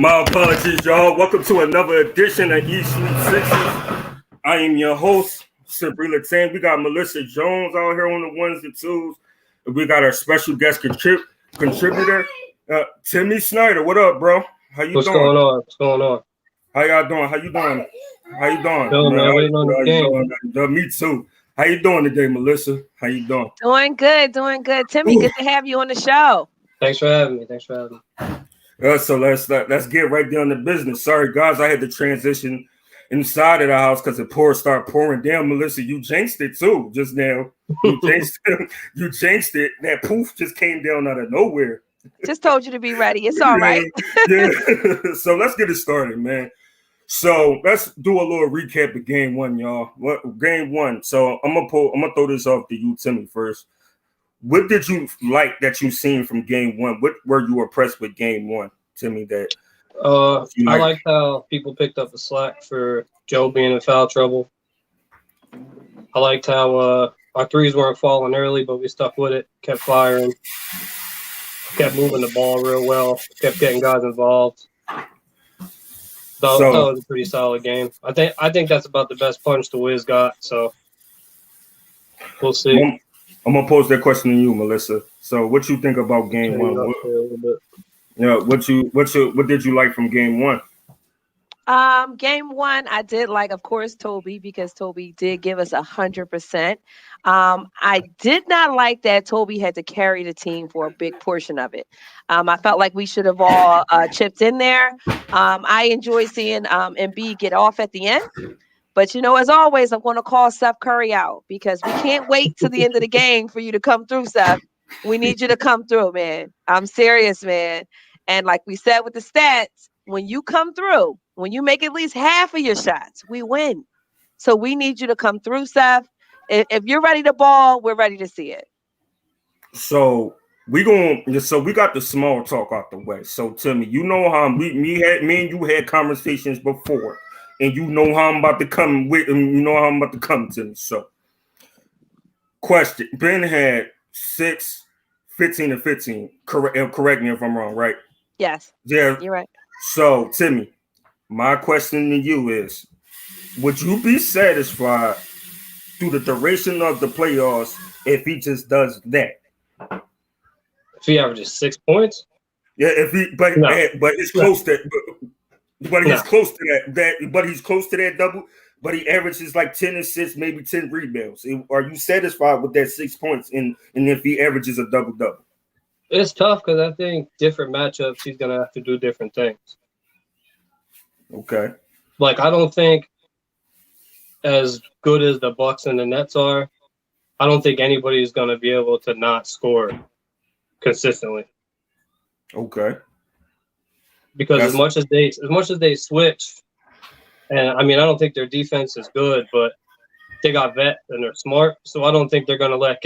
My apologies, y'all. Welcome to another edition of East Street Sixes. I am your host, Sabrina Tan. We got Melissa Jones out here on the ones and twos. And we got our special guest contributor, Timmy Snyder. What up, bro? How you What's doing? going on? What's going on? How y'all doing? How you doing? How you doing? Yo, man, waiting on the game. Me too. How you doing today, Melissa? How you doing? Doing good. Timmy, good to have you on the show. Thanks for having me. So let's get right down to business. Sorry, guys, I had to transition inside of the house because the started pouring down. Melissa, you jinxed it too just now. You jinxed it. That poof just came down out of nowhere. Just told you to be ready. It's all right. Yeah. So let's get it started, man. So let's do a little recap of game one, y'all. Game one. So I'm gonna throw this off to you, Timmy, first. What did you like that you seen from game one? What were you impressed with game one, Timmy? I liked how people picked up the slack for Joe being in foul trouble. I liked how our threes weren't falling early, but we stuck with it, kept firing, kept moving the ball real well, kept getting guys involved. So that was a pretty solid game. I think that's about the best punch the Wiz got. So we'll see. I'm gonna pose that question to you, Melissa. So, what you think about game one? What did you like from game one? Game one, I did like, of course, Toby, because Toby did give us 100%. I did not like that Toby had to carry the team for a big portion of it. I felt like we should have all chipped in there. I enjoy seeing Embiid get off at the end. But, as always, I'm going to call Steph Curry out because we can't wait to the end of the game for you to come through, Steph. We need you to come through, man. I'm serious, man. And like we said with the stats, when you come through, when you make at least half of your shots, we win. So we need you to come through, Steph. If you're ready to ball, we're ready to see it. So we got the small talk out the way. So Timmy, you know how me and you had conversations before. And you know how I'm about to come with, and you know how I'm about to come to me. So, question: Ben had 6, 15, and 15. Correct me if I'm wrong, right? Yes. Yeah, you're right. So, Timmy, my question to you is: would you be satisfied through the duration of the playoffs if he just does that? If he averages 6 points? Yeah, but it's close to. But he's close to that. But he's close to that double. But he averages like 10 assists, maybe 10 rebounds. Are you satisfied with that 6 points? And if he averages a double? It's tough because I think different matchups he's gonna have to do different things. Okay. Like I don't think as good as the Bucks and the Nets are, I don't think anybody's gonna be able to not score consistently. Okay. Because as much as they switch, and I mean I don't think their defense is good, but they got vet and they're smart, so I don't think they're gonna let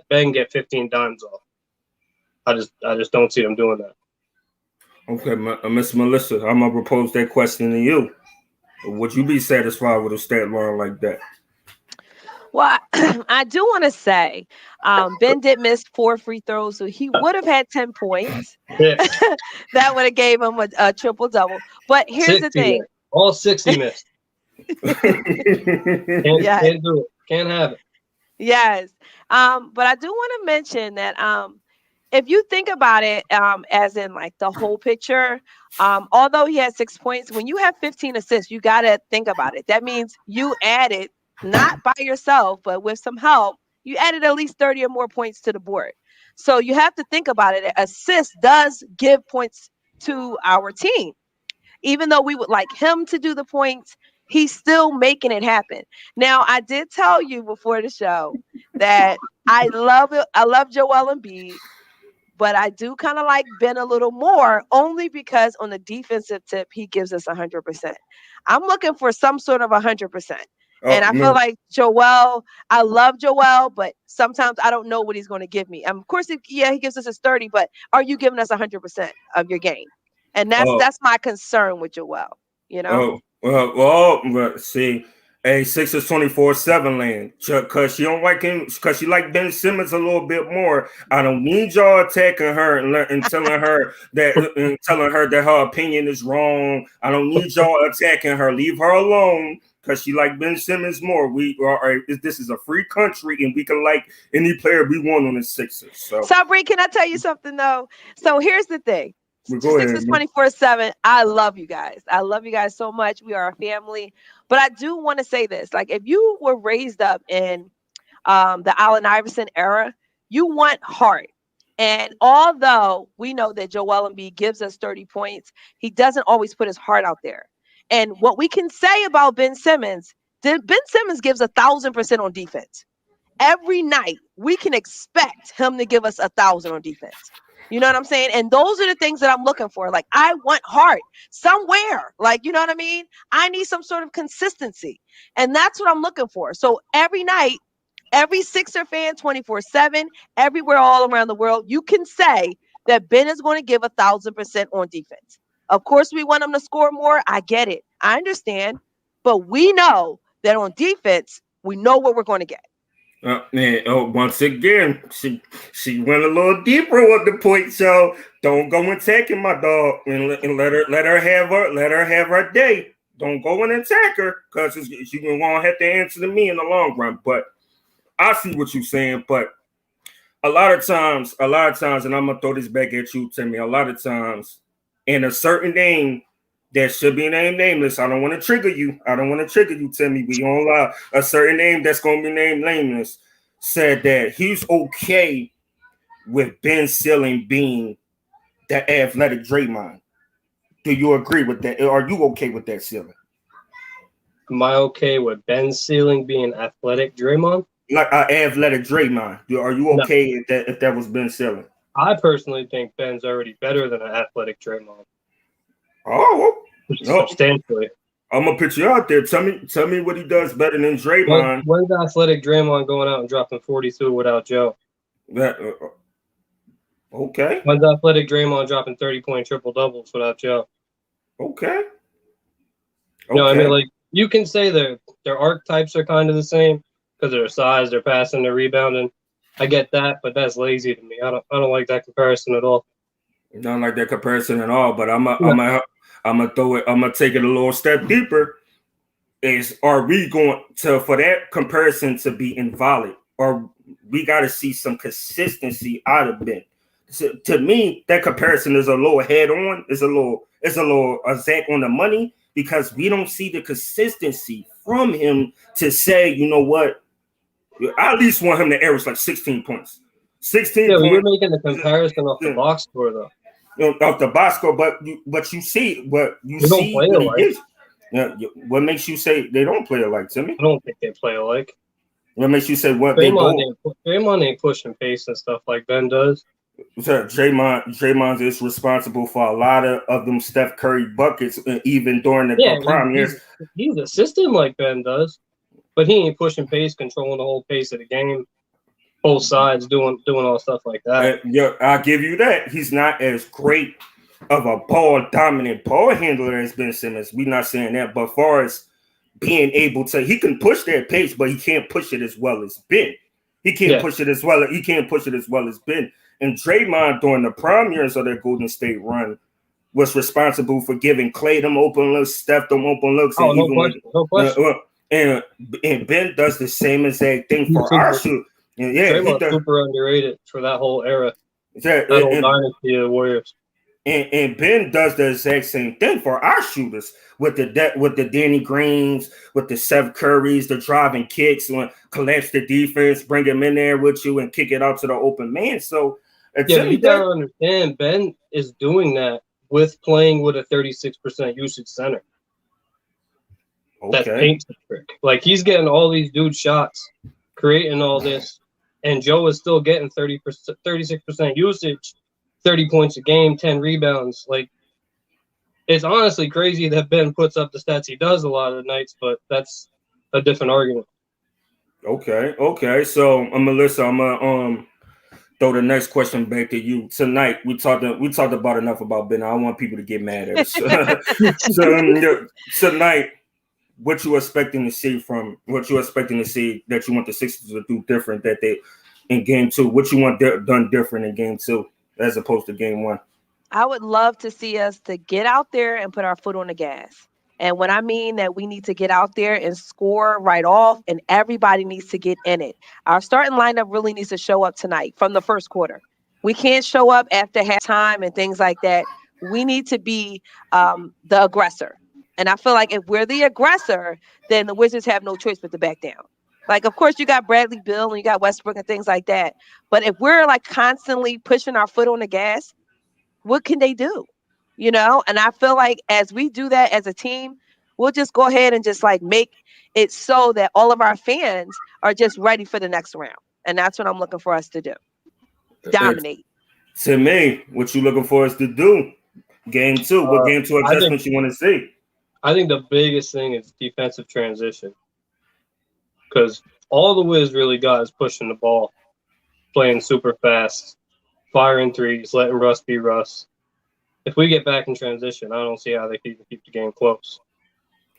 Ben get 15 dimes off. I just don't see them doing that. Okay, Miss Melissa, I'm gonna propose that question to you. Would you be satisfied with a stat line like that? Well, I do want to say Ben did miss 4 free throws, so he would have had 10 points. Yeah. That would have gave him a triple-double. But here's the thing. All 60 missed. Can't do it. Can't have it. Yes. But I do want to mention that if you think about it as in like the whole picture, although he had 6 points, when you have 15 assists, you got to think about it. That means you added, not by yourself, but with some help, you added at least 30 or more points to the board. So you have to think about it. Assist does give points to our team. Even though we would like him to do the points, he's still making it happen. Now, I did tell you before the show that I love it. I love Joel Embiid, but I do kind of like Ben a little more, only because on the defensive tip, he gives us 100%. I'm looking for some sort of 100%. And I feel like Joel, I love Joel, but sometimes I don't know what he's going to give me. Of course, he gives us his 30, but are you giving us 100% of your game? And that's my concern with Joel, Well, see, Hey, Sixers 24/7 land. Cause she don't like him, cause she like Ben Simmons a little bit more. I don't need y'all attacking her and telling her that her opinion is wrong. I don't need y'all attacking her. Leave her alone. Cause she like Ben Simmons more. This is a free country, and we can like any player we want on the Sixers. So, Sabri, can I tell you something though? So here's the thing. Sixers 24/7. I love you guys. I love you guys so much. We are a family. But I do want to say this: like, if you were raised up in the Allen Iverson era, you want heart. And although we know that Joel Embiid gives us 30 points, he doesn't always put his heart out there. And what we can say about Ben Simmons gives 1,000% on defense. Every night we can expect him to give us 1,000 on defense. You know what I'm saying? And those are the things that I'm looking for. Like, I want heart somewhere. Like, you know what I mean? I need some sort of consistency. And that's what I'm looking for. So every night, every Sixer fan, 24/7, everywhere all around the world, you can say that Ben is going to give 1,000% on defense. Of course, we want him to score more. I get it. I understand. But we know that on defense, we know what we're going to get. Once again, she went a little deeper with the point. So don't go attacking my dog and let her have her day. Don't go and attack her because she won't have to answer to me in the long run. But I see what you're saying. But a lot of times, and I'm gonna throw this back at you, Timmy. A lot of times, in a certain name that should be named nameless. I don't want to trigger you. Timmy. We don't allow a certain name that's going to be named nameless. Said that he's okay with Ben Simmons being the athletic Draymond. Do you agree with that? Are you okay with that, Simmons? Am I okay with Ben Simmons being athletic Draymond? Like athletic Draymond. Are you okay if that was Ben Simmons? I personally think Ben's already better than an athletic Draymond. Oh, substantially. I'm gonna put you out there. Tell me what he does better than Draymond. When's athletic Draymond going out and dropping 42 without Joe? Okay. When's athletic Draymond dropping 30-point triple doubles without Joe? Okay. No, I mean, like, you can say their archetypes are kind of the same because of their size, their passing, their rebounding. I get that, but that's lazy to me. I don't like that comparison at all. I don't like that comparison at all. But I'm gonna take it a little step deeper. Are we going to, for that comparison to be invalid, or we got to see some consistency out of Ben? So, to me, that comparison is a little head on. It's a little exact on the money because we don't see the consistency from him to say, you know what, I at least want him to average like 16 points. 16 points. You're making the comparison off the box score, though. Off the box score, but you see what he is. Yeah, what makes you say they don't play alike, Timmy? I don't think they play alike. What makes you say what Draymond ain't pushing pace and stuff like Ben does. Draymond is responsible for a lot of them Steph Curry buckets, even during the prime years. He's assisting like Ben does, but he ain't pushing pace, controlling the whole pace of the game. Both sides doing all stuff like that. I'll give you that. He's not as great of a dominant ball handler as Ben Simmons. We're not saying that, but as far as being able to, he can push that pace, but he can't push it as well as Ben. He can't push it as well as Ben. And Draymond during the prime years of their Golden State run was responsible for giving Klay them open looks, Steph them open looks, no question. And Ben does the same exact thing for our shoot. Draymond's super underrated for that whole era. That whole dynasty of the Warriors. And Ben does the exact same thing for our shooters with the Danny Greens, with the Seth Currys, the driving kicks, collapse the defense, bring him in there with you, and kick it out to the open man. So you gotta understand, Ben is doing that with playing with a 36% usage center. Okay. That's paint trick. Like, he's getting all these dude shots, creating all this, and Joe is still getting 36% usage. 30 points a game, 10 rebounds. Like, it's honestly crazy that Ben puts up the stats he does a lot of the nights, but that's a different argument. Okay. So, Melissa, I'm gonna throw the next question back to you. Tonight, we talked about enough about Ben. I don't want people to get mad at us. So, tonight, what you expecting to see that you want the Sixers to do different that they in game 2? What you want done different in game 2 as opposed to game 1? I would love to see us to get out there and put our foot on the gas. And when I mean that we need to get out there and score right off, and everybody needs to get in it. Our starting lineup really needs to show up tonight from the first quarter. We can't show up after halftime and things like that. We need to be the aggressor. And I feel like if we're the aggressor, then the Wizards have no choice but to back down. Like, of course, you got Bradley Beal and you got Westbrook and things like that. But if we're like constantly pushing our foot on the gas, what can they do? You know, and I feel like as we do that as a team, we'll just go ahead and just like make it so that all of our fans are just ready for the next round. And that's what I'm looking for us to do. Dominate. To me, what you looking for us to do? Game 2. What game 2 adjustments you want to see? I think the biggest thing is defensive transition. Because all the Wiz really got is pushing the ball, playing super fast, firing threes, letting Russ be Russ. If we get back in transition, I don't see how they can keep the game close.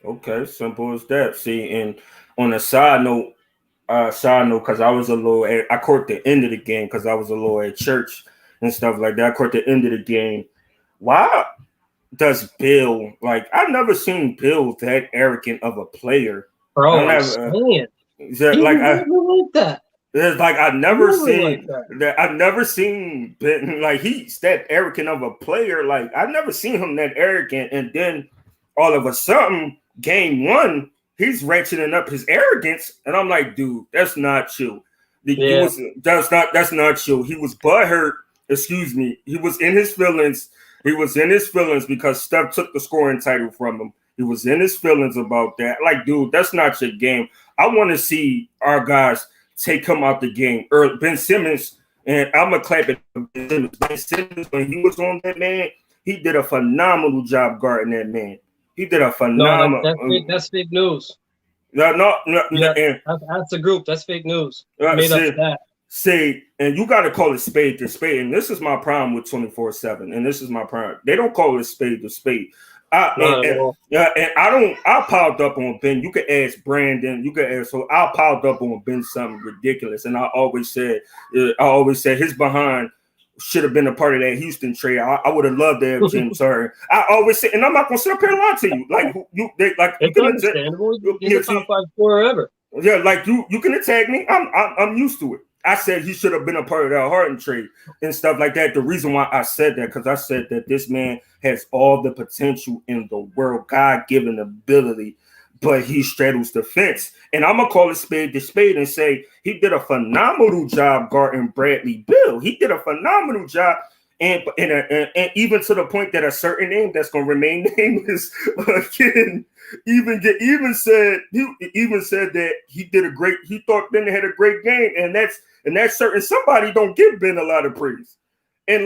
Okay, simple as that. See, and on a side note, because I caught the end of the game because I was a little at church and stuff like that. I caught the end of the game. Why does Bill, like, I've never seen Bill that arrogant of a player. Bro, I'm saying. It's like I've never seen that. I've never seen like he's that arrogant of a player. Like I've never seen him that arrogant, and then all of a sudden, game 1, he's ratcheting up his arrogance, and I'm like, dude, that's not you. That's not you. He was butthurt. Excuse me. He was in his feelings. He was in his feelings because Steph took the scoring title from him. He was in his feelings about that. Like, dude, that's not your game. I want to see our guys take him out the game. Ben Simmons, and I'm going to clap at Ben Simmons. Ben Simmons, when he was on that man, he did a phenomenal job guarding that man. He did a phenomenal. No, that's fake news. No, that's a group. That's fake news. Made up that. See, and you got to call it spade to spade. And this is my problem with 24/7. And this is my problem. They don't call it spade to spade. I piled up on Ben. You could ask Brandon. You could ask. So I piled up on Ben something ridiculous. And I always said his behind should have been a part of that Houston trade. I would have loved to have James Harden. I always say, and I'm not gonna sit up here and lie to you. Like it's understandable. He's a top 5 scorer ever. Yeah, like you can attack me. I'm used to it. I said he should have been a part of that Harden trade and stuff like that. The reason why I said that, because I said that this man has all the potential in the world, God-given ability, but he straddles the fence. And I'm going to call it spade to spade and say he did a phenomenal job guarding Bradley Beal. He did a phenomenal job. And even to the point that a certain name that's going to remain nameless again, even said that he did a great. He thought Ben had a great game, and that's certain somebody don't give Ben a lot of praise, and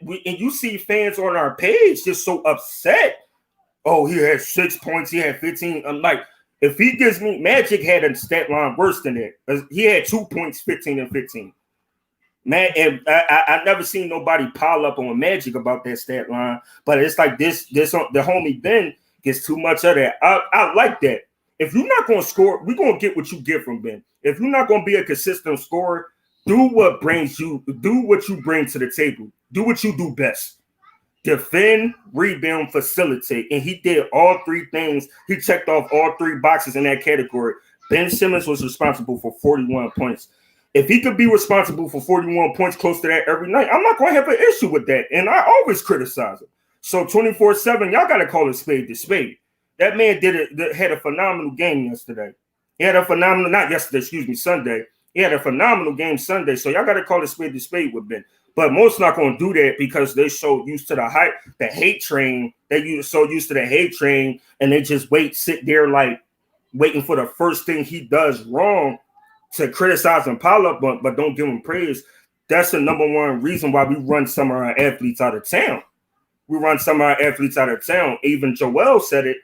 you see fans on our page just so upset. Oh, he had 6 points. He had 15. I'm like, if he gives me Magic had a stat line worse than that. He had 2 points, 15 and 15. Man, and I never seen nobody pile up on Magic about that stat line, but it's like this the homie Ben gets too much of that. I like that. If you're not going to score, we're going to get what you get from Ben. If you're not going to be a consistent scorer, do what you bring to the table. Do what you do best. Defend, rebound, facilitate. And he did all 3 things. He checked off all 3 boxes in that category. Ben Simmons was responsible for 41 points. If he could be responsible for 41 points close to that every night, I'm not going to have an issue with that. And I always criticize him. So 24/7, y'all got to call it spade to spade. That man had a phenomenal game yesterday. He had a phenomenal, not yesterday, excuse me, Sunday. He had a phenomenal game Sunday. So y'all got to call it spade to spade with Ben. But most not going to do that because they so used to the hate train. So used to the hate train, and they just sit there like waiting for the first thing he does wrong to criticize and pile up, but don't give him praise. That's the number one reason why we run some of our athletes out of town. We run some of our athletes out of town. Even Joel said it.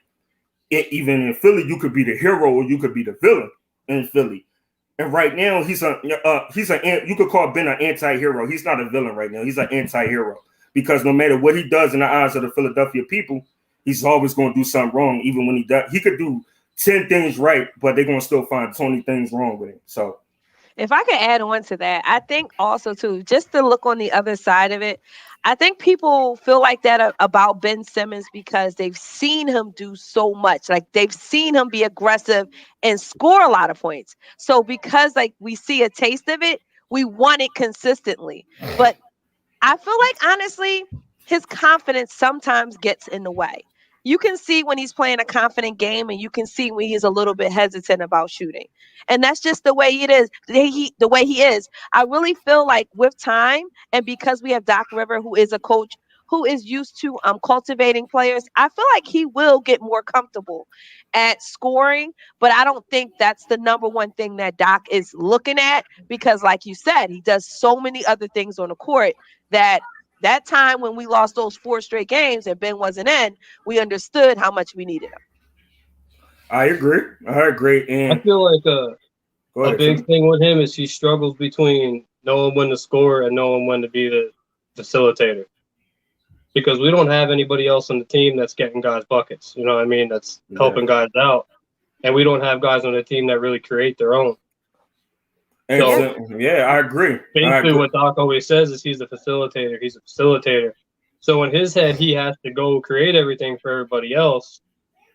Even in Philly, you could be the hero or you could be the villain in Philly. And right now, you could call Ben an anti-hero. He's not a villain right now. He's an anti-hero because no matter what he does in the eyes of the Philadelphia people, he's always going to do something wrong. Even when he does, he could do 10 things right, but they're gonna still find 20 things wrong with it. So if I could add on to that, I think also too, just to look on the other side of it, I think people feel like that about Ben Simmons because they've seen him do so much. Like they've seen him be aggressive and score a lot of points. So because like we see a taste of it, we want it consistently. But I feel like honestly, his confidence sometimes gets in the way. You can see when he's playing a confident game, and you can see when he's a little bit hesitant about shooting. And that's just the way it is. The way he is. I really feel like with time, and because we have Doc River, who is a coach who is used to cultivating players, I feel like he will get more comfortable at scoring. But I don't think that's the number one thing that Doc is looking at because, like you said, he does so many other things on the court that time when we lost those 4 straight games and Ben wasn't in, we understood how much we needed him. I agree. And I feel like a big thing with him is he struggles between knowing when to score and knowing when to be the facilitator. Because we don't have anybody else on the team that's getting guys buckets. You know what I mean? That's helping guys out. And we don't have guys on the team that really create their own. And so, I agree. Basically, what Doc always says is he's a facilitator. He's a facilitator. So in his head, he has to go create everything for everybody else.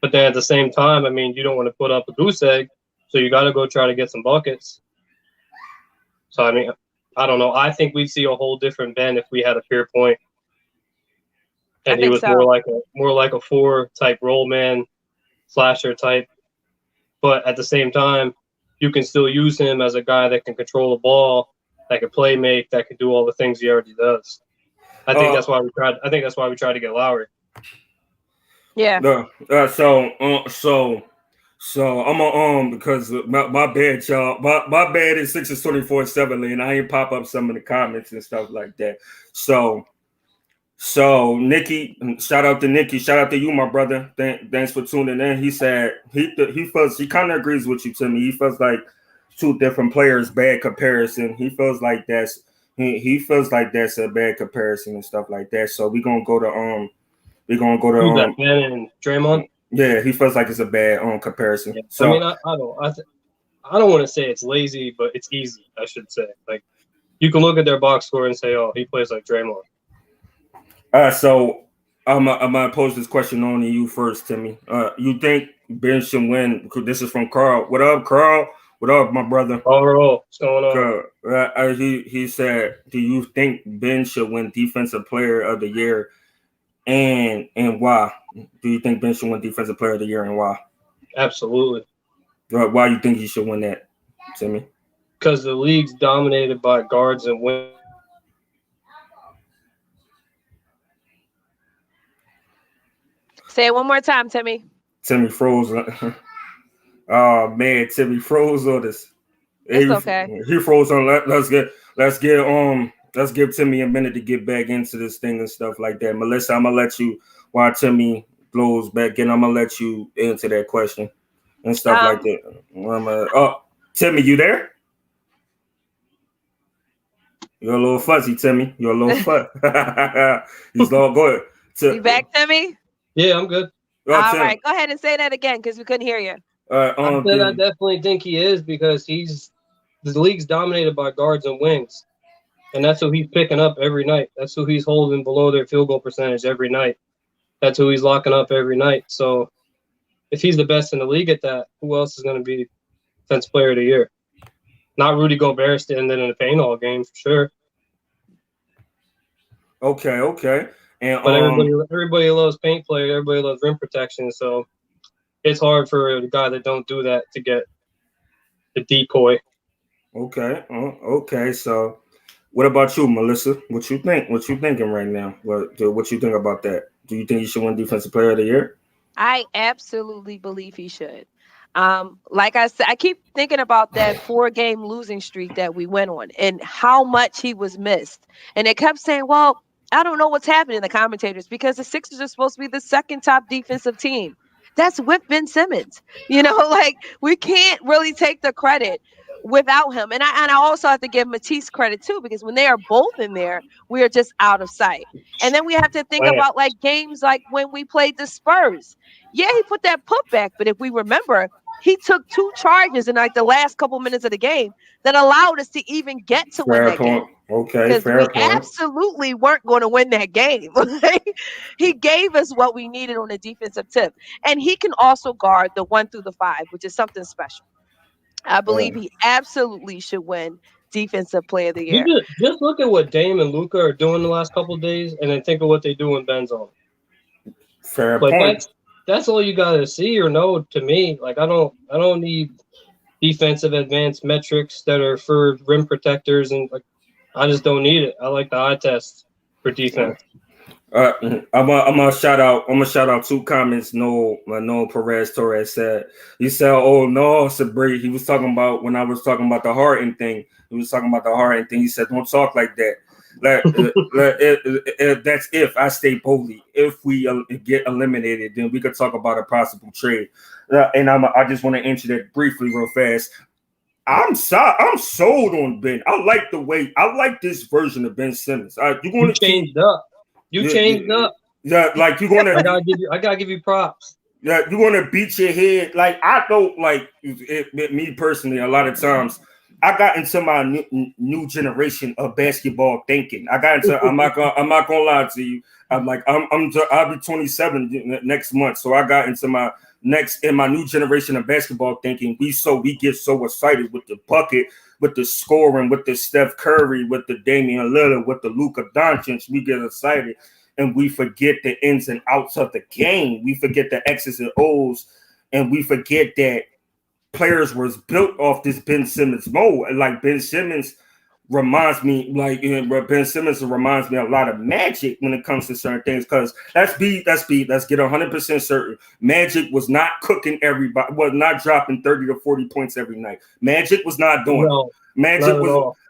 But then at the same time, I mean, you don't want to put up a goose egg. So you got to go try to get some buckets. So, I mean, I don't know. I think we'd see a whole different Ben if we had a pure point. And he was more like a 4 type roll man, slasher type. But at the same time, you can still use him as a guy that can control the ball, that can play make, that can do all the things he already does. I think that's why we tried. I think that's why we tried to get Lowry. Yeah. So I'm because my bad, y'all. My bad is 624-7, and I ain't pop up some of the comments and stuff like that. So Nikki, shout out to Nikki, shout out to you, my brother. Thanks for tuning in. He said he kind of agrees with you, Timmy. He feels like 2 different players, bad comparison. He feels like that's a bad comparison and stuff like that. So we're gonna go to Ben and Draymond. Yeah, he feels like it's a bad comparison. Yeah. So I mean, I don't want to say it's lazy, but it's easy. I should say, like you can look at their box score and say, "Oh, he plays like Draymond." So I'm gonna pose this question on to you first, Timmy. You think Ben should win? This is from Carl. What up, Carl? What up, my brother? What's going on? He said, "Do you think Ben should win Defensive Player of the Year, and why? Do you think Ben should win Defensive Player of the Year, and why?" Absolutely. Why you think he should win that, Timmy? Because the league's dominated by guards and wings. Say it one more time, Timmy. Timmy froze. Oh man, Timmy froze on this. It's okay. He froze on. Let's give Timmy a minute to get back into this thing and stuff like that. Melissa, I'm gonna let you while Timmy blows back in. I'm gonna let you answer that question and stuff like that. Timmy, you there? You're a little fuzzy, Timmy. You're a little fuzzy. He's all good. You back, Timmy? Yeah, I'm good. All right, go ahead and say that again because we couldn't hear you. I definitely think he is because the league's dominated by guards and wings, and that's who he's picking up every night. That's who he's holding below their field goal percentage every night. That's who he's locking up every night. So if he's the best in the league at that, who else is going to be Defensive Player of the Year? Not Rudy Gobert standing in the paint all game for sure. Okay. But everybody loves paint players. Everybody loves rim protection. So it's hard for a guy that don't do that to get the decoy. Okay. So what about you, Melissa? What you think? What you thinking right now? What you think about that? Do you think he should win Defensive Player of the Year? I absolutely believe he should. Like I said, I keep thinking about that 4-game losing streak that we went on and how much he was missed. And they kept saying, well, I don't know what's happening, the commentators, because the Sixers are supposed to be the 2nd top defensive team. That's with Ben Simmons. Like we can't really take the credit. without him. And I also have to give Matisse credit too, because when they are both in there, we are just out of sight. And then we have to think about like games like when we played the Spurs. Yeah, he put that putback, but if we remember, he took 2 charges in like the last couple minutes of the game that allowed us to even get to win that game. Okay, because fair we point. absolutely weren't going to win that game. He gave us what we needed on the defensive tip. And he can also guard the 1 through the 5, which is something special. I believe he absolutely should win Defensive Player of the Year. Just look at what Dame and Luka are doing the last couple of days, and then think of what they do when Ben's on. Fair point. That's all you gotta see or know to me. Like I don't need defensive advanced metrics that are for rim protectors, and like I just don't need it. I like the eye test for defense. I'm gonna shout out 2 comments. Noel Perez Torres said. He said, "Oh no, Sabri." He was talking about when I was talking about the Harden thing. He was talking about the Harden thing. He said, "Don't talk like that. That's if I stay boldly. If we get eliminated, then we could talk about a possible trade." And I just want to answer that briefly, real fast. I'm sold on Ben. I like this version of Ben Simmons. You changed up. You changed up. Yeah, like you're gonna. I gotta give you props. Yeah, you want to beat your head. Like I don't like me personally. A lot of times, I got into my new generation of basketball thinking. I got into. I'm not gonna lie to you. I'll be 27 next month. So I got into my new generation of basketball thinking. We get so excited with the bucket, with the scoring, with the Steph Curry, with the Damian Lillard, with the Luka Doncic. We get excited and we forget the ins and outs of the game. We forget the X's and O's, and we forget that players was built off this Ben Simmons mold. Like Ben Simmons reminds me a lot of Magic when it comes to certain things. Because let's get 100% certain. Magic was not cooking everybody, was not dropping 30 to 40 points every night. Magic was not doing it.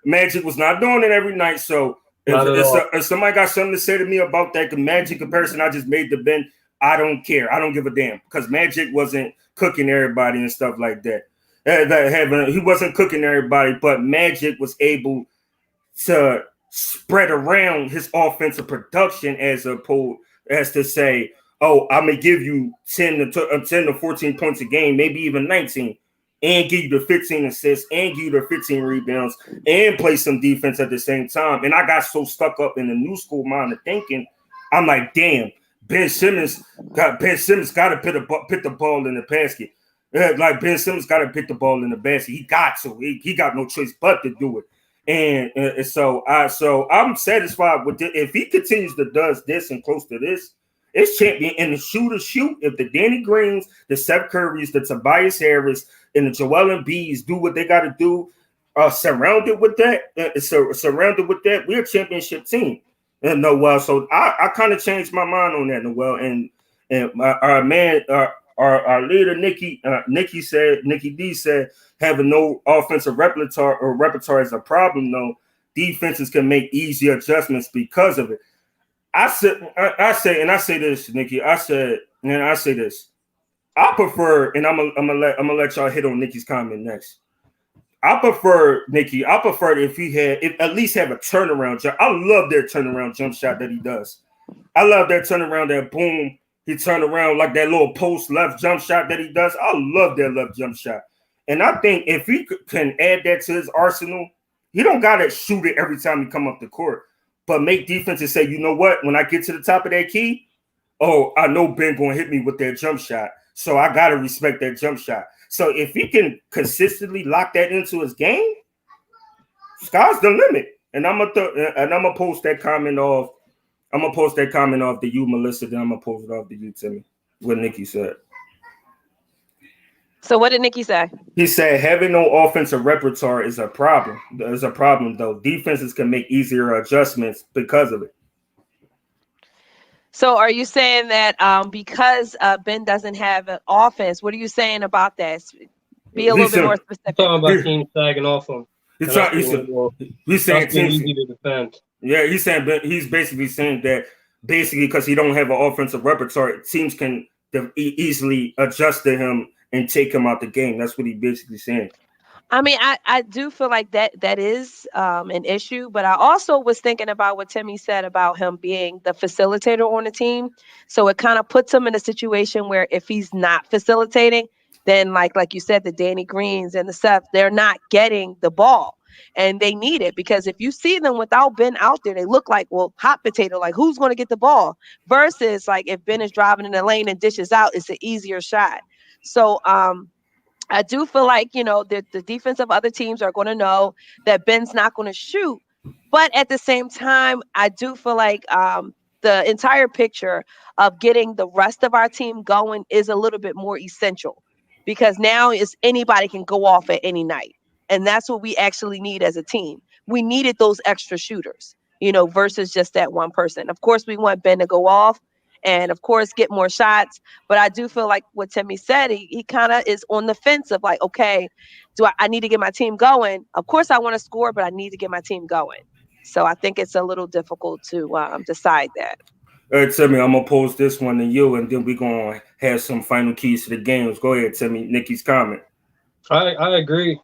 Magic was not doing it every night. So if somebody got something to say to me about that Magic comparison I just made to Ben, I don't care. I don't give a damn, because Magic wasn't cooking everybody and stuff like that. He wasn't cooking everybody, but Magic was able to spread around his offensive production as opposed as to say, "Oh, I'm gonna give you 10 to 14 points a game, maybe even 19, and give you the 15 assists, and give you the 15 rebounds, and play some defense at the same time." And I got so stuck up in the new school mind of thinking, I'm like, damn, Ben Simmons got to put the ball in the basket. Like Ben Simmons got to put the ball in the basket. He got to. He got no choice but to do it. And so I'm satisfied with it. If he continues to does this and close to this, it's champion. And the shoot. If the Danny Greens, the Seth Currys, the Tobias Harris, and the Joel Embiids do what they got to do, surrounded with that, we're a championship team. And Noel, so I kind of changed my mind on that, Noel. And our leader Nikki D said having no offensive repertoire is a problem. No, defenses can make easy adjustments because of it. I say this, Nikki. I say this. I prefer, and I'm gonna let y'all hit on Nikki's comment next. I prefer if he at least have a turnaround jump. I love their turnaround jump shot that he does. I love that turnaround, that boom. He turned around like that little post left jump shot that he does. I love that left jump shot. And I think if he can add that to his arsenal, he don't got to shoot it every time he come up the court, but make defenses say, you know what, when I get to the top of that key, oh, I know Ben going to hit me with that jump shot. So I got to respect that jump shot. So if he can consistently lock that into his game, sky's the limit. And I'm gonna post that comment off. I'm gonna post that comment off to you, Melissa. Then I'm gonna post it off to you, Timmy. What Nikki said. So what did Nikki say? He said having no offensive repertoire is a problem. There's a problem though. Defenses can make easier adjustments because of it. So are you saying that because Ben doesn't have an offense, what are you saying about that? Be a little bit more specific. Talking about teams sagging off him. He's saying teams easy to defend. Yeah, he's basically saying that because he don't have an offensive repertoire, teams can easily adjust to him and take him out the game. That's what he's basically saying. I mean, I do feel like that is an issue, but I also was thinking about what Timmy said about him being the facilitator on the team. So it kind of puts him in a situation where if he's not facilitating, then like you said, the Danny Greens and the Seth, they're not getting the ball. And they need it because if you see them without Ben out there, they look like, well, hot potato, like who's going to get the ball? Versus like if Ben is driving in the lane and dishes out, it's an easier shot. So I do feel like, the defense of other teams are going to know that Ben's not going to shoot. But at the same time, I do feel like the entire picture of getting the rest of our team going is a little bit more essential because now is anybody can go off at any night. And that's what we actually need as a team. We needed those extra shooters, versus just that one person. Of course, we want Ben to go off and, of course, get more shots. But I do feel like what Timmy said, he kind of is on the fence of like, okay, I need to get my team going? Of course, I want to score, but I need to get my team going. So I think it's a little difficult to decide that. Timmy, I'm going to pose this one to you, and then we're going to have some final keys to the games. Go ahead, Timmy. Nikki's comment. I agree.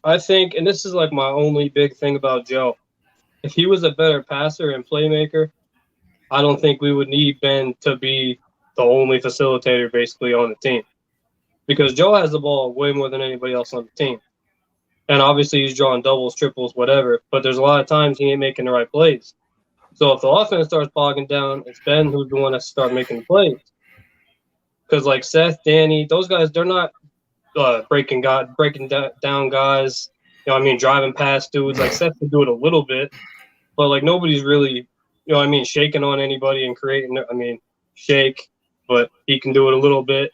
I think, and this is like my only big thing about Joe, if he was a better passer and playmaker, I don't think we would need Ben to be the only facilitator basically on the team. Because Joe has the ball way more than anybody else on the team. And obviously he's drawing doubles, triples, whatever. But there's a lot of times he ain't making the right plays. So if the offense starts bogging down, it's Ben who's the one that starts making the plays. Because like Seth, Danny, those guys, they're not breaking down guys. Driving past dudes. Like Seth can do it a little bit. But like nobody's really, shaking on anybody and creating, shake. But he can do it a little bit.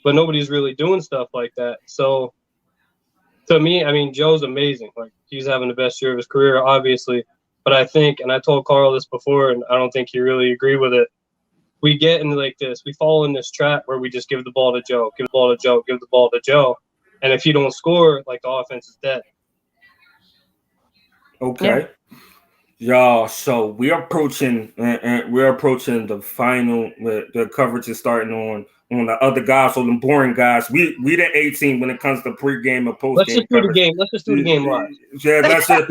But nobody's really doing stuff like that. So to me, Joe's amazing. Like he's having the best year of his career, obviously. But I think, and I told Carl this before, and I don't think he really agreed with it. We get into like this. We fall in this trap where we just give the ball to Joe, give the ball to Joe, give the ball to Joe. And if you don't score, like the offense is dead. Okay. Y'all, so we're approaching the final. The coverage is starting on the other guys, on the boring guys. We the 18 when it comes to pregame and postgame. Let's just do the game. Let's just do the game live. Yeah, that's it.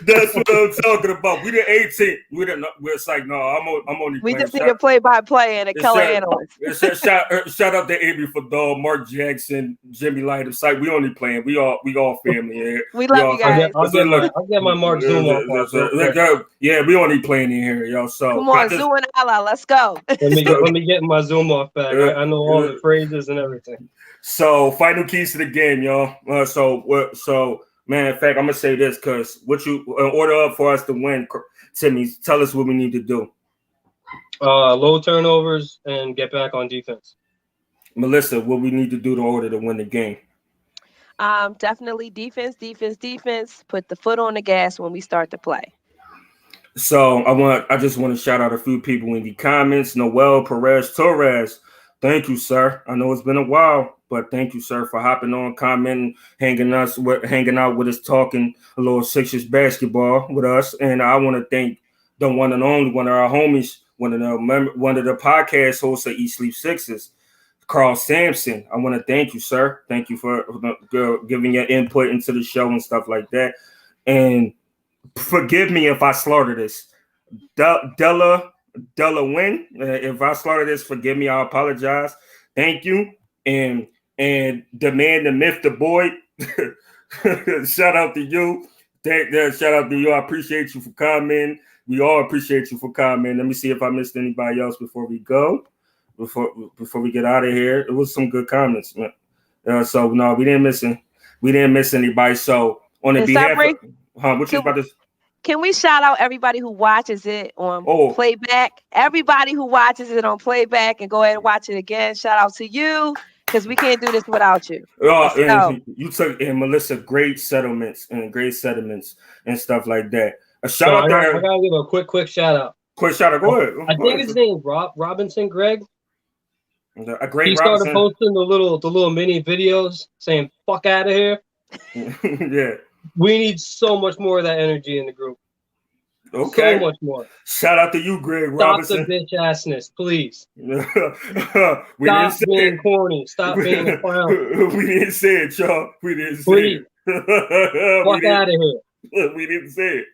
That's what I'm talking about. We the 18. It's like no, I'm only. We just need a play-by-play and a color analyst. Shout out to Avery for dog, Mark Jackson, Jimmy Light. It's like we only playing. We all family here. We love you guys. I'll get my Mark Zoom off. Yeah, we only playing in here, yo. So come on, Zoom and Allah, let's go. Let me get my Zoom off back. I know all the phrases and everything. So final keys to the game, y'all. So man, in fact, I'm gonna say this because in order for us to win, Timmy, tell us what we need to do. Low turnovers and get back on defense. Melissa, what we need to do in order to win the game? Definitely defense. Put the foot on the gas when we start to play. So I just want to shout out a few people in the comments. Noel Perez Torres, thank you, sir. I know it's been a while, but thank you, sir, for hopping on, commenting, hanging out with us, talking a little Sixers basketball with us. And I want to thank the one and only one of our homies, one of the podcast hosts of Eat Sleep Sixers, Carl Sampson. I want to thank you, sir. Thank you for giving your input into the show and stuff like that. And forgive me if I slaughter this. Della Win. If I slaughter this, forgive me. I apologize. Thank you. And the man, the myth, the boy. Shout out to you. Shout out to you. I appreciate you for commenting. We all appreciate you for commenting. Let me see if I missed anybody else before we go. Before we get out of here. It was some good comments, man. So no, we didn't miss anybody. So on the behalf of what you about to. Can we shout out everybody who watches it on playback? Everybody who watches it on playback and go ahead and watch it again. Shout out to you because we can't do this without you. You took Melissa great settlements and stuff like that. I gotta give a quick shout out. Quick shout out. Go ahead. I think his name is Robinson Greg. He started posting the little mini videos saying "fuck out of here." Yeah. We need so much more of that energy in the group. Okay. So much more. Shout out to you, Greg Stop Robinson. the bitch assness, please. Stop being corny. Stop being a clown. We didn't say it, y'all. We didn't say Please. it. Fuck out of here. We didn't say it.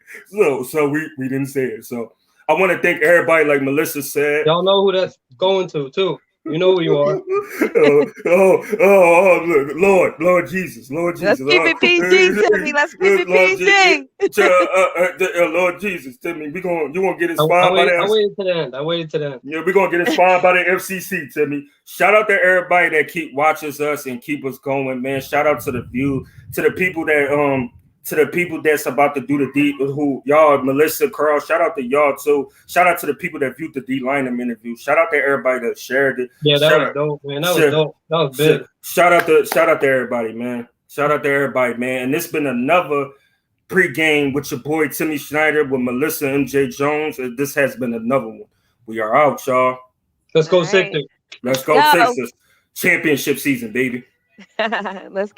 So we didn't say it. So I want to thank everybody, like Melissa said. Y'all know who that's going to, too. You know who you are. Look, Lord Jesus. Let's keep it PG, Timmy. Let's keep it PG. Lord Jesus, Timmy, you gonna get his I fine by the waited to the end. Yeah, we're gonna get his fine by the FCC, Timmy. Shout out to everybody that keep watches us and keep us going, man. Shout out to the view, to the people that's about to do the D, who y'all, Melissa, Carl. Shout out to y'all too. Shout out to the people that viewed the D Lineham interview. Shout out to everybody that shared it. Yeah, that was dope, man. That was dope. That was big. Shout out to everybody, man. Shout out to everybody, man. And it's been another pregame with your boy Timmy Snyder with Melissa MJ Jones. And this has been another one. We are out, y'all. Let's go Sixers. Let's go Sixers. Championship season, baby. Let's